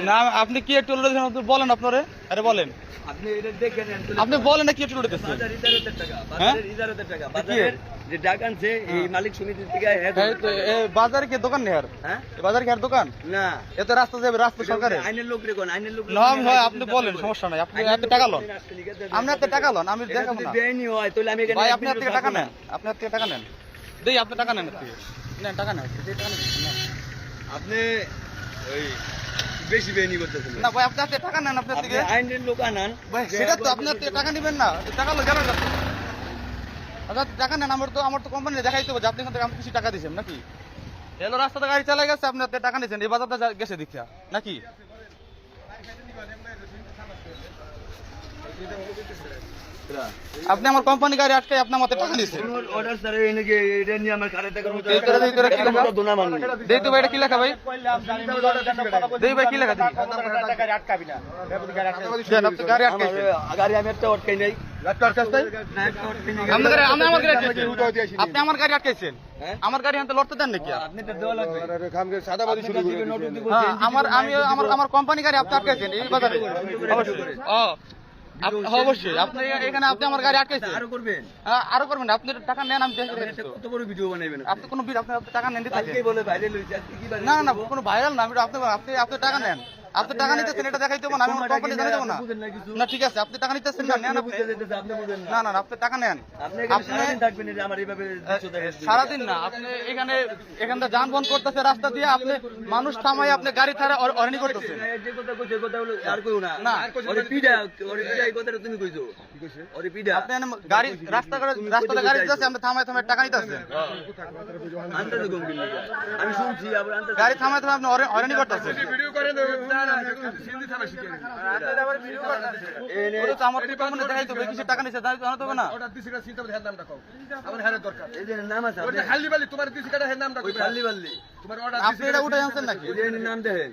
না আপনি কি একটু বলেন আপনারে, আরে বলেন আপনি বলেন না কি একটু উঠেছেন মালিক সমিতির থেকে বাজারে কি দোকান নেই আর বাজারে কি আর দোকান না এত রাস্তা যাবে রাস্তা সরকারের আইনের লোক রে কোন আইনের লোক না হয় আপনি বলেন সমস্যা নাই আপনি এত টাকা লন আপনি এত টাকা লন আমি দেখাবো না বেআইনি হয় তাহলে আমি এখানে ভাই আপনি এত টাকা নেন আপনি এত টাকা নেন দেই আপনি টাকা নেন নেন টাকা নেন আপনি ওই বেশি বেআইনি করতেছেন না ভাই আপনি এত টাকা নেন আপনার থেকে আইনের লোক আনান ভাই সেটা তো আপনি এত টাকা নেবেন না টাকা লো জানেন না আচ্ছা টাকা নেন আমার তো কোম্পানি দেখাইতে হবে আপনি এখান থেকে আমি কিছু টাকা দিয়েছেন নাকি এলো রাস্তাতে গাড়ি চালা গেছে আপনি টাকা নিয়েছেন এই বাজারটা গেছে দেখিয়া নাকি আপনি আমার কোম্পানি গাড়ি আটকে আপনি আমাকে টাকা দিয়েছেন অর্ডার স্যার এনেকে এটা নিয়ে আমার কারে টাকা মতো দোনা মান দেই তো ভাই এটা কি লেখা ভাই দেই ভাই কি লেখা দিই গাড়ি আটকাবি না গাড়ি আটকাবি দেন আপনি গাড়ি আটকাইছেন গাড়ি আমি একটা আটকাই নাই আপনি আমার গাড়ি আটকাইছেন আমার গাড়ি আনতে লড়তে দেন নাকি আপনি তো দেওয়া লাগবে সাদাবাদী শুরু করে আমার কোম্পানি গাড়ি আপনি আটকাইছেন এই বাজারে অবশ্যই আপনি এখানে আপনি আমার গাড়ি আটকাইছেন আরো করবেন আপনি টাকা নেন আমি কত বড় ভিডিও বানাইবেন আপনি কোনো আপনি টাকা নেন না না কোনো ভাইরাল না আপনি টাকা নেন আপনি টাকা নিতেছেন এটা দেখাই দেবো না আমি কোম্পানি জানাই দেবো না ঠিক আছে আপনি টাকা নিতেছেন না নেন না না আপনি টাকা নেন সারাদিন না আপনি এখানে যানবাহন করতেছে রাস্তা দিয়ে আপনি মানুষ থামাই আপনি গাড়ি ছাড়া অরেনি করতেছেন আপনি গাড়ি রাস্তাতে গাড়ি দিতেছে আপনি থামাই টাকা নিতেছেন আমি শুনছি গাড়ি থামাই আপনি অরেনি করতেছেন টাকা নিচ্ছে না আপনি এটা উঠে আনছেন নাকি নাম দেখেন